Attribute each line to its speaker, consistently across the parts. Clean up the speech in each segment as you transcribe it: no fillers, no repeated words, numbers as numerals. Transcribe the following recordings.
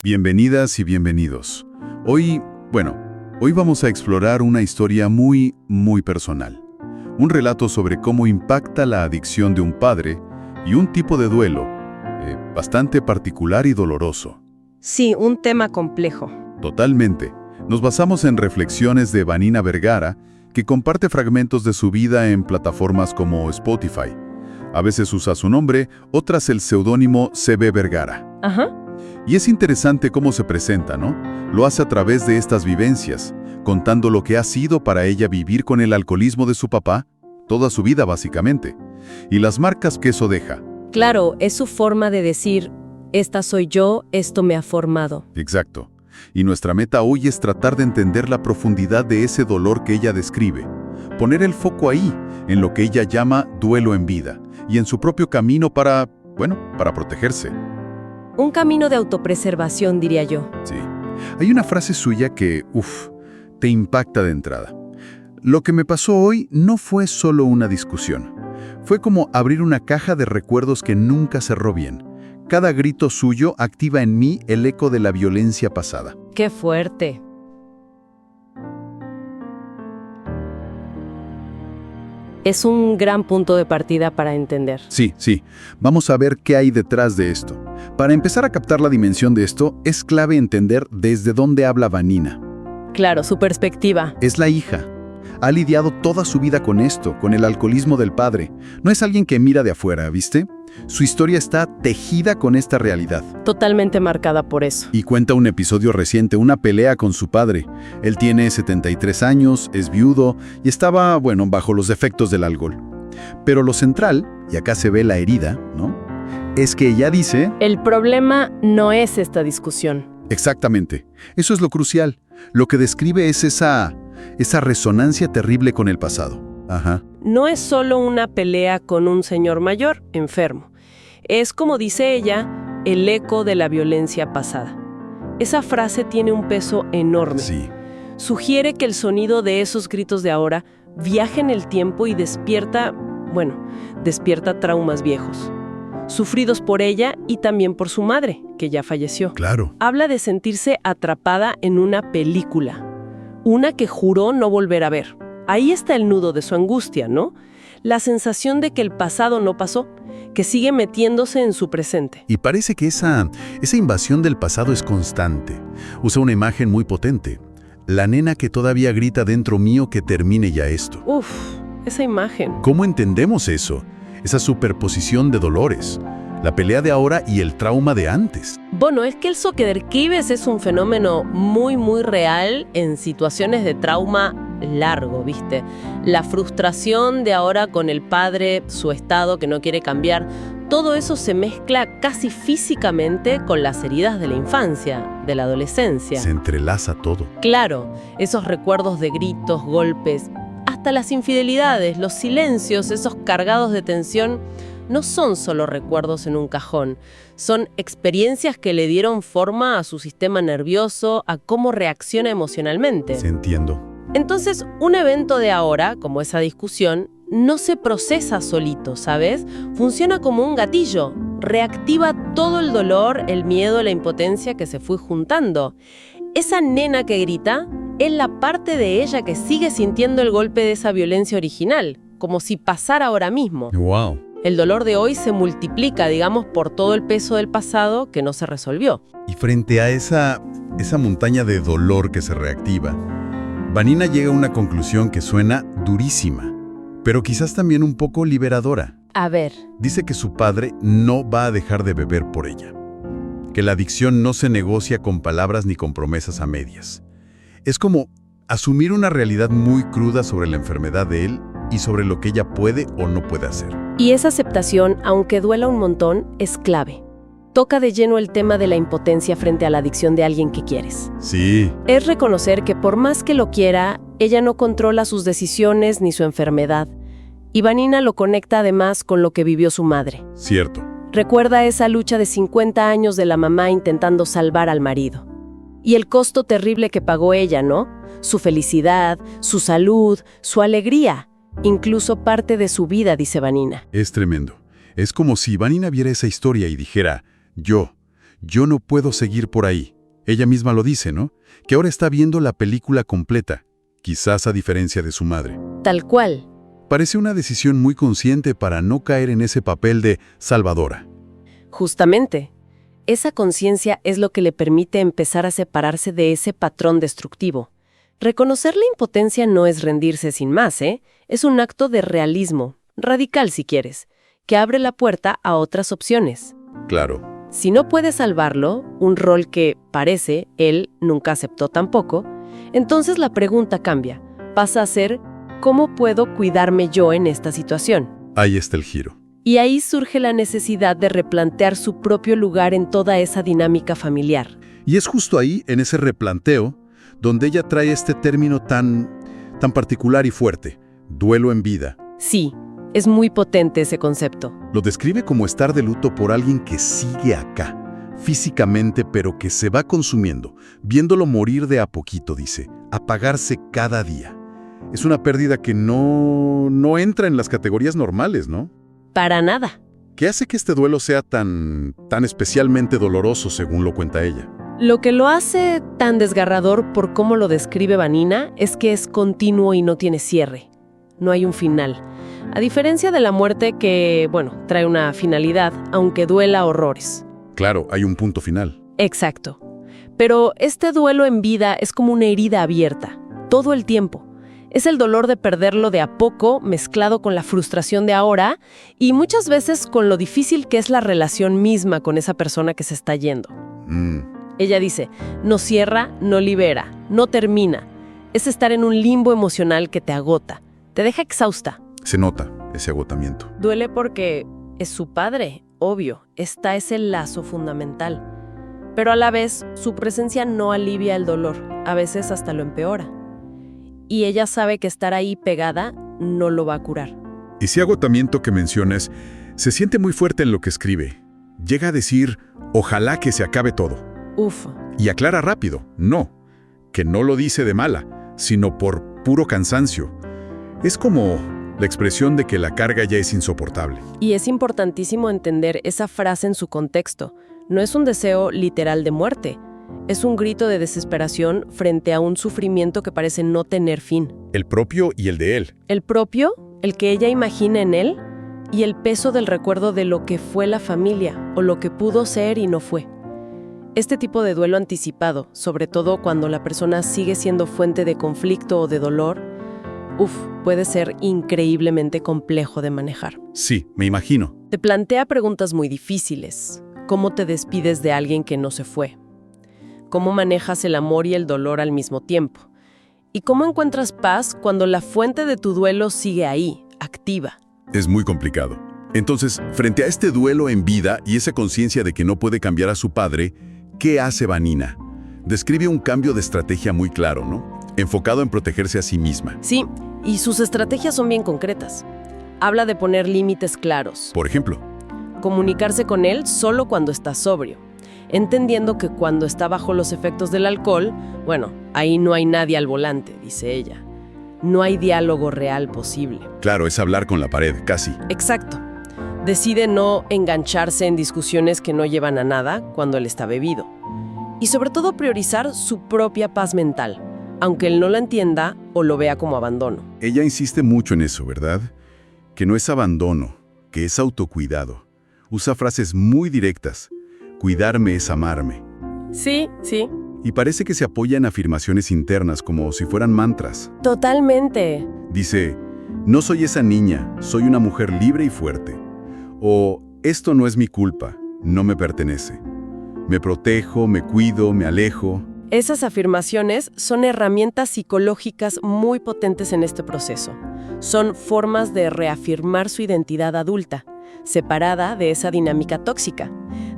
Speaker 1: Bienvenidas y bienvenidos. Hoy vamos a explorar una historia muy personal. Un relato sobre cómo impacta la adicción de un padre y un tipo de duelo bastante particular y doloroso.
Speaker 2: Sí, un tema complejo.
Speaker 1: Totalmente. Nos basamos en reflexiones de Vanina Vergara, que comparte fragmentos de su vida en plataformas como Spotify. A veces usa su nombre, otras el seudónimo CB Vergara.
Speaker 2: Ajá.
Speaker 1: Y es interesante cómo se presenta, ¿no? Lo hace a través de estas vivencias, contando lo que ha sido para ella vivir con el alcoholismo de su papá, toda su vida básicamente, y las marcas que eso deja.
Speaker 2: Claro, es su forma de decir, esta soy yo, esto me ha formado.
Speaker 1: Exacto. Y nuestra meta hoy es tratar de entender la profundidad de ese dolor que ella describe, poner el foco ahí, en lo que ella llama duelo en vida, y en su propio camino para protegerse.
Speaker 2: Un camino de autopreservación, diría yo.
Speaker 1: Sí. Hay una frase suya que, te impacta de entrada. Lo que me pasó hoy no fue solo una discusión. Fue como abrir una caja de recuerdos que nunca cerró bien. Cada grito suyo activa en mí el eco de la violencia pasada.
Speaker 2: ¡Qué fuerte! Es un gran punto de partida para entender.
Speaker 1: Sí. Vamos a ver qué hay detrás de esto. Para empezar a captar la dimensión de esto, es clave entender desde dónde habla Vanina.
Speaker 2: Claro, su perspectiva.
Speaker 1: Es la hija. Ha lidiado toda su vida con esto, con el alcoholismo del padre. No es alguien que mira de afuera, ¿viste? Su historia está tejida con esta realidad.
Speaker 2: Totalmente marcada por eso.
Speaker 1: Y cuenta un episodio reciente, una pelea con su padre. Él tiene 73 años, es viudo y estaba, bajo los efectos del alcohol. Pero lo central, y acá se ve la herida, ¿no? Es que ella dice...
Speaker 2: El problema no es esta discusión.
Speaker 1: Exactamente. Eso es lo crucial. Lo que describe es esa resonancia terrible con el pasado. Ajá.
Speaker 2: No es solo una pelea con un señor mayor, enfermo. Es, como dice ella, el eco de la violencia pasada. Esa frase tiene un peso enorme.
Speaker 1: Sí.
Speaker 2: Sugiere que el sonido de esos gritos de ahora viaja en el tiempo y despierta traumas viejos, sufridos por ella y también por su madre, que ya falleció.
Speaker 1: Claro.
Speaker 2: Habla de sentirse atrapada en una película, una que juró no volver a ver. Ahí está el nudo de su angustia, ¿no? La sensación de que el pasado no pasó, que sigue metiéndose en su presente.
Speaker 1: Y parece que esa invasión del pasado es constante. Usa una imagen muy potente. La nena que todavía grita dentro mío que termine ya esto.
Speaker 2: Esa imagen.
Speaker 1: ¿Cómo entendemos eso? Esa superposición de dolores. La pelea de ahora y el trauma de antes.
Speaker 2: Bueno, es que el Zoquederquibes es un fenómeno muy real en situaciones de trauma largo, ¿viste? La frustración de ahora con el padre, su estado que no quiere cambiar, todo eso se mezcla casi físicamente con las heridas de la infancia, de la adolescencia.
Speaker 1: Se entrelaza todo.
Speaker 2: Claro, esos recuerdos de gritos, golpes, hasta las infidelidades, los silencios, esos cargados de tensión, no son solo recuerdos en un cajón, son experiencias que le dieron forma a su sistema nervioso, a cómo reacciona emocionalmente.
Speaker 1: Se entiendo.
Speaker 2: Entonces, un evento de ahora, como esa discusión, no se procesa solito, ¿sabes? Funciona como un gatillo, reactiva todo el dolor, el miedo, la impotencia que se fue juntando. Esa nena que grita es la parte de ella que sigue sintiendo el golpe de esa violencia original, como si pasara ahora mismo.
Speaker 1: ¡Wow!
Speaker 2: El dolor de hoy se multiplica, digamos, por todo el peso del pasado que no se resolvió.
Speaker 1: Y frente a esa montaña de dolor que se reactiva, Vanina llega a una conclusión que suena durísima, pero quizás también un poco liberadora.
Speaker 2: A ver.
Speaker 1: Dice que su padre no va a dejar de beber por ella, que la adicción no se negocia con palabras ni con promesas a medias. Es como asumir una realidad muy cruda sobre la enfermedad de él y sobre lo que ella puede o no puede hacer.
Speaker 2: Y esa aceptación, aunque duela un montón, es clave. Toca de lleno el tema de la impotencia frente a la adicción de alguien que quieres.
Speaker 1: Sí.
Speaker 2: Es reconocer que por más que lo quiera, ella no controla sus decisiones ni su enfermedad. Y Vanina lo conecta además con lo que vivió su madre.
Speaker 1: Cierto.
Speaker 2: Recuerda esa lucha de 50 años de la mamá intentando salvar al marido. Y el costo terrible que pagó ella, ¿no? Su felicidad, su salud, su alegría. Incluso parte de su vida, dice Vanina.
Speaker 1: Es tremendo. Es como si Vanina viera esa historia y dijera, yo yo no puedo seguir por ahí. Ella misma lo dice, ¿no? Que ahora está viendo la película completa, quizás a diferencia de su madre.
Speaker 2: Tal cual.
Speaker 1: Parece una decisión muy consciente para no caer en ese papel de salvadora.
Speaker 2: Justamente. Esa conciencia es lo que le permite empezar a separarse de ese patrón destructivo. Reconocer la impotencia no es rendirse sin más, ¿eh? Es un acto de realismo, radical si quieres, que abre la puerta a otras opciones.
Speaker 1: Claro.
Speaker 2: Si no puede salvarlo, un rol que, parece, él nunca aceptó tampoco, entonces la pregunta cambia. Pasa a ser, ¿cómo puedo cuidarme yo en esta situación?
Speaker 1: Ahí está el giro.
Speaker 2: Y ahí surge la necesidad de replantear su propio lugar en toda esa dinámica familiar.
Speaker 1: Y es justo ahí, en ese replanteo, donde ella trae este término tan particular y fuerte, duelo en vida.
Speaker 2: Sí, es muy potente ese concepto.
Speaker 1: Lo describe como estar de luto por alguien que sigue acá, físicamente, pero que se va consumiendo, viéndolo morir de a poquito, dice, apagarse cada día. Es una pérdida que no entra en las categorías normales, ¿no?
Speaker 2: Para nada.
Speaker 1: ¿Qué hace que este duelo sea tan especialmente doloroso, según lo cuenta ella?
Speaker 2: Lo que lo hace tan desgarrador por cómo lo describe Vanina es que es continuo y no tiene cierre. No hay un final. A diferencia de la muerte que, trae una finalidad, aunque duela horrores.
Speaker 1: Claro, hay un punto final.
Speaker 2: Exacto. Pero este duelo en vida es como una herida abierta, todo el tiempo. Es el dolor de perderlo de a poco, mezclado con la frustración de ahora, y muchas veces con lo difícil que es la relación misma con esa persona que se está yendo. Ella dice, no cierra, no libera, no termina. Es estar en un limbo emocional que te agota, te deja exhausta.
Speaker 1: Se nota ese agotamiento.
Speaker 2: Duele porque es su padre, obvio, está ese lazo fundamental. Pero a la vez, su presencia no alivia el dolor, a veces hasta lo empeora. Y ella sabe que estar ahí pegada no lo va a curar.
Speaker 1: Y ese agotamiento que mencionas se siente muy fuerte en lo que escribe. Llega a decir, ojalá que se acabe todo.
Speaker 2: Uf.
Speaker 1: Y aclara rápido, no, que no lo dice de mala, sino por puro cansancio. Es como la expresión de que la carga ya es insoportable.
Speaker 2: Y es importantísimo entender esa frase en su contexto. No es un deseo literal de muerte. Es un grito de desesperación frente a un sufrimiento que parece no tener fin.
Speaker 1: El propio y el de él.
Speaker 2: El propio, el que ella imagina en él, y el peso del recuerdo de lo que fue la familia, o lo que pudo ser y no fue. Este tipo de duelo anticipado, sobre todo cuando la persona sigue siendo fuente de conflicto o de dolor, puede ser increíblemente complejo de manejar.
Speaker 1: Sí, me imagino.
Speaker 2: Te plantea preguntas muy difíciles. ¿Cómo te despides de alguien que no se fue? ¿Cómo manejas el amor y el dolor al mismo tiempo? ¿Y cómo encuentras paz cuando la fuente de tu duelo sigue ahí, activa?
Speaker 1: Es muy complicado. Entonces, frente a este duelo en vida y esa conciencia de que no puede cambiar a su padre, ¿qué hace Vanina? Describe un cambio de estrategia muy claro, ¿no? Enfocado en protegerse a sí misma.
Speaker 2: Sí, y sus estrategias son bien concretas. Habla de poner límites claros.
Speaker 1: Por ejemplo,
Speaker 2: comunicarse con él solo cuando está sobrio, entendiendo que cuando está bajo los efectos del alcohol, ahí no hay nadie al volante, dice ella. No hay diálogo real posible.
Speaker 1: Claro, es hablar con la pared, casi.
Speaker 2: Exacto. Decide no engancharse en discusiones que no llevan a nada cuando él está bebido. Y sobre todo priorizar su propia paz mental, aunque él no la entienda o lo vea como abandono.
Speaker 1: Ella insiste mucho en eso, ¿verdad? Que no es abandono, que es autocuidado. Usa frases muy directas. Cuidarme es amarme.
Speaker 2: Sí.
Speaker 1: Y parece que se apoya en afirmaciones internas como si fueran mantras.
Speaker 2: Totalmente.
Speaker 1: Dice, no soy esa niña, soy una mujer libre y fuerte. O, esto no es mi culpa, no me pertenece. Me protejo, me cuido, me alejo.
Speaker 2: Esas afirmaciones son herramientas psicológicas muy potentes en este proceso. Son formas de reafirmar su identidad adulta, separada de esa dinámica tóxica,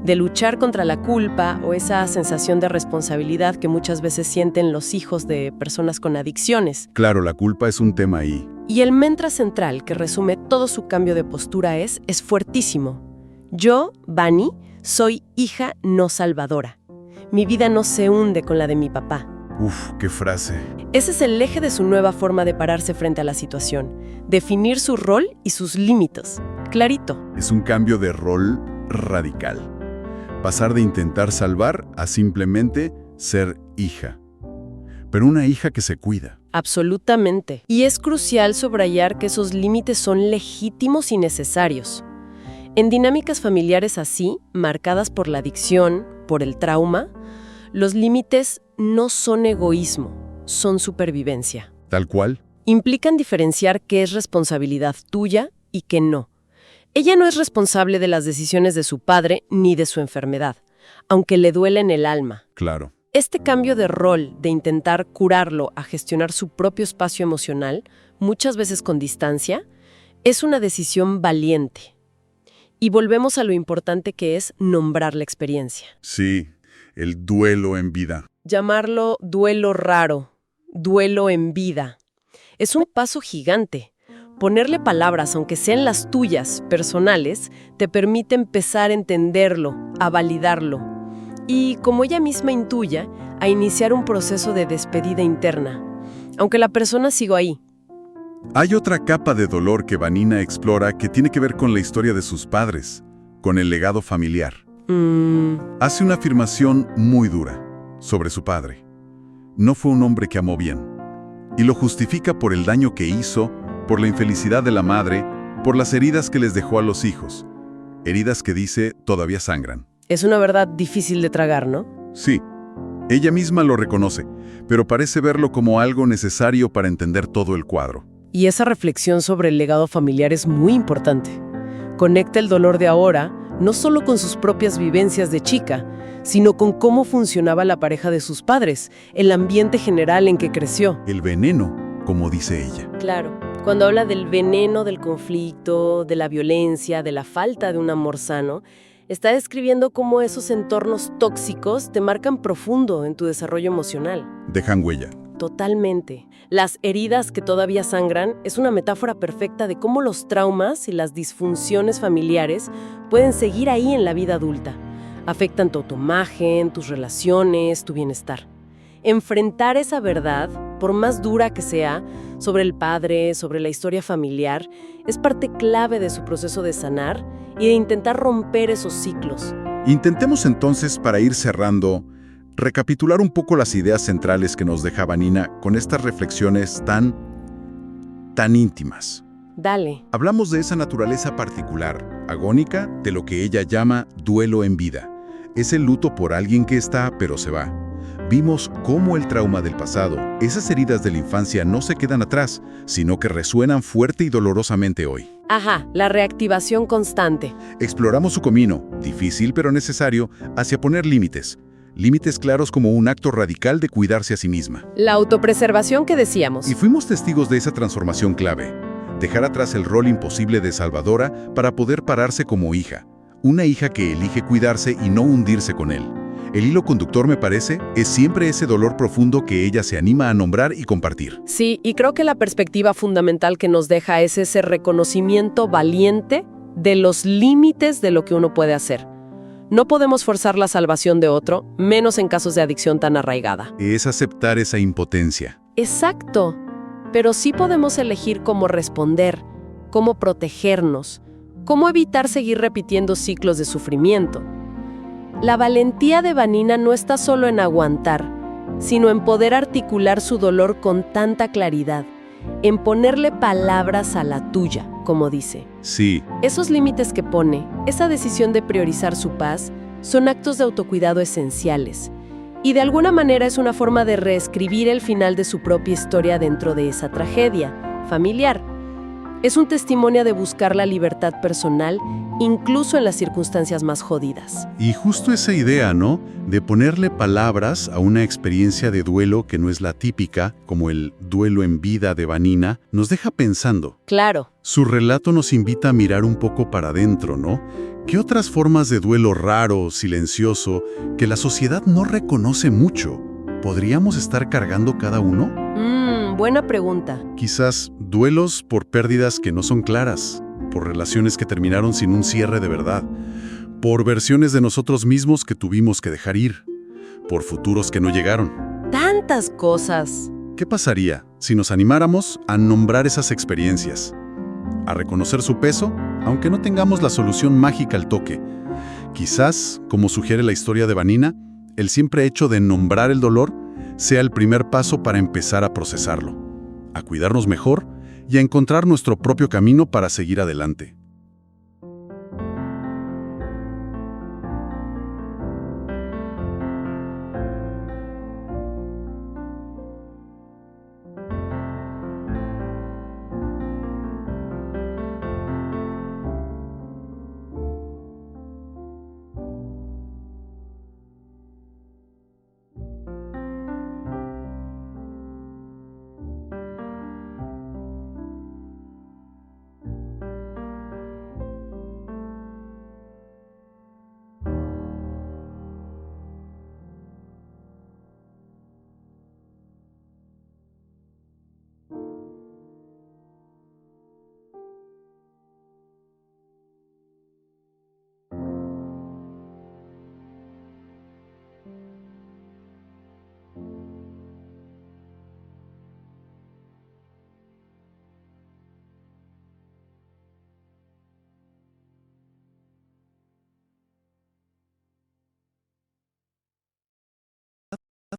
Speaker 2: de luchar contra la culpa o esa sensación de responsabilidad que muchas veces sienten los hijos de personas con adicciones.
Speaker 1: Claro, la culpa es un tema ahí.
Speaker 2: Y el mantra central que resume todo su cambio de postura es fuertísimo. Yo, Vani, soy hija no salvadora. Mi vida no se hunde con la de mi papá.
Speaker 1: Qué frase.
Speaker 2: Ese es el eje de su nueva forma de pararse frente a la situación. Definir su rol y sus límites. Clarito.
Speaker 1: Es un cambio de rol radical. Pasar de intentar salvar a simplemente ser hija. Pero una hija que se cuida.
Speaker 2: Absolutamente. Y es crucial subrayar que esos límites son legítimos y necesarios. En dinámicas familiares así, marcadas por la adicción, por el trauma, los límites no son egoísmo, son supervivencia.
Speaker 1: Tal cual.
Speaker 2: Implican diferenciar qué es responsabilidad tuya y qué no. Ella no es responsable de las decisiones de su padre ni de su enfermedad, aunque le duele en el alma.
Speaker 1: Claro.
Speaker 2: Este cambio de rol de intentar curarlo a gestionar su propio espacio emocional, muchas veces con distancia, es una decisión valiente. Y volvemos a lo importante que es nombrar la experiencia.
Speaker 1: Sí, el duelo en vida.
Speaker 2: Llamarlo duelo raro, duelo en vida. Es un paso gigante. Ponerle palabras, aunque sean las tuyas, personales, te permite empezar a entenderlo, a validarlo. Y, como ella misma intuya, a iniciar un proceso de despedida interna, aunque la persona siga ahí.
Speaker 1: Hay otra capa de dolor que Vanina explora que tiene que ver con la historia de sus padres, con el legado familiar. Hace una afirmación muy dura sobre su padre. No fue un hombre que amó bien. Y lo justifica por el daño que hizo, por la infelicidad de la madre, por las heridas que les dejó a los hijos. Heridas que dice todavía sangran.
Speaker 2: Es una verdad difícil de tragar, ¿no?
Speaker 1: Sí, ella misma lo reconoce, pero parece verlo como algo necesario para entender todo el cuadro.
Speaker 2: Y esa reflexión sobre el legado familiar es muy importante. Conecta el dolor de ahora no solo con sus propias vivencias de chica, sino con cómo funcionaba la pareja de sus padres, el ambiente general en que creció.
Speaker 1: El veneno, como dice ella.
Speaker 2: Claro, cuando habla del veneno del conflicto, de la violencia, de la falta de un amor sano, está describiendo cómo esos entornos tóxicos te marcan profundo en tu desarrollo emocional.
Speaker 1: Dejan huella.
Speaker 2: Totalmente. Las heridas que todavía sangran es una metáfora perfecta de cómo los traumas y las disfunciones familiares pueden seguir ahí en la vida adulta. Afectan tu autoimagen, tus relaciones, tu bienestar. Enfrentar esa verdad, por más dura que sea, sobre el padre, sobre la historia familiar, es parte clave de su proceso de sanar y de intentar romper esos ciclos.
Speaker 1: Intentemos entonces, para ir cerrando, recapitular un poco las ideas centrales que nos deja Vanina con estas reflexiones tan íntimas.
Speaker 2: Dale.
Speaker 1: Hablamos de esa naturaleza particular, agónica, de lo que ella llama duelo en vida. Es el luto por alguien que está, pero se va. Vimos cómo el trauma del pasado, esas heridas de la infancia no se quedan atrás, sino que resuenan fuerte y dolorosamente hoy.
Speaker 2: Ajá, la reactivación constante.
Speaker 1: Exploramos su camino, difícil pero necesario, hacia poner límites. Límites claros como un acto radical de cuidarse a sí misma.
Speaker 2: La autopreservación que decíamos.
Speaker 1: Y fuimos testigos de esa transformación clave. Dejar atrás el rol imposible de salvadora para poder pararse como hija. Una hija que elige cuidarse y no hundirse con él. El hilo conductor, me parece, es siempre ese dolor profundo que ella se anima a nombrar y compartir.
Speaker 2: Sí, y creo que la perspectiva fundamental que nos deja es ese reconocimiento valiente de los límites de lo que uno puede hacer. No podemos forzar la salvación de otro, menos en casos de adicción tan arraigada.
Speaker 1: Es aceptar esa impotencia.
Speaker 2: Exacto, pero sí podemos elegir cómo responder, cómo protegernos, cómo evitar seguir repitiendo ciclos de sufrimiento. La valentía de Vanina no está solo en aguantar, sino en poder articular su dolor con tanta claridad, en ponerle palabras a la tuya, como dice.
Speaker 1: Sí.
Speaker 2: Esos límites que pone, esa decisión de priorizar su paz, son actos de autocuidado esenciales. Y de alguna manera es una forma de reescribir el final de su propia historia dentro de esa tragedia familiar. Es un testimonio de buscar la libertad personal, incluso en las circunstancias más jodidas.
Speaker 1: Y justo esa idea, ¿no? De ponerle palabras a una experiencia de duelo que no es la típica, como el duelo en vida de Vanina, nos deja pensando.
Speaker 2: Claro.
Speaker 1: Su relato nos invita a mirar un poco para adentro, ¿no? ¿Qué otras formas de duelo raro, silencioso, que la sociedad no reconoce mucho, podríamos estar cargando cada uno?
Speaker 2: Buena pregunta.
Speaker 1: Quizás duelos por pérdidas que no son claras, por relaciones que terminaron sin un cierre de verdad, por versiones de nosotros mismos que tuvimos que dejar ir, por futuros que no llegaron.
Speaker 2: Tantas cosas.
Speaker 1: ¿Qué pasaría si nos animáramos a nombrar esas experiencias? A reconocer su peso, aunque no tengamos la solución mágica al toque. Quizás, como sugiere la historia de Vanina, el simple hecho de nombrar el dolor sea el primer paso para empezar a procesarlo, a cuidarnos mejor y a encontrar nuestro propio camino para seguir adelante.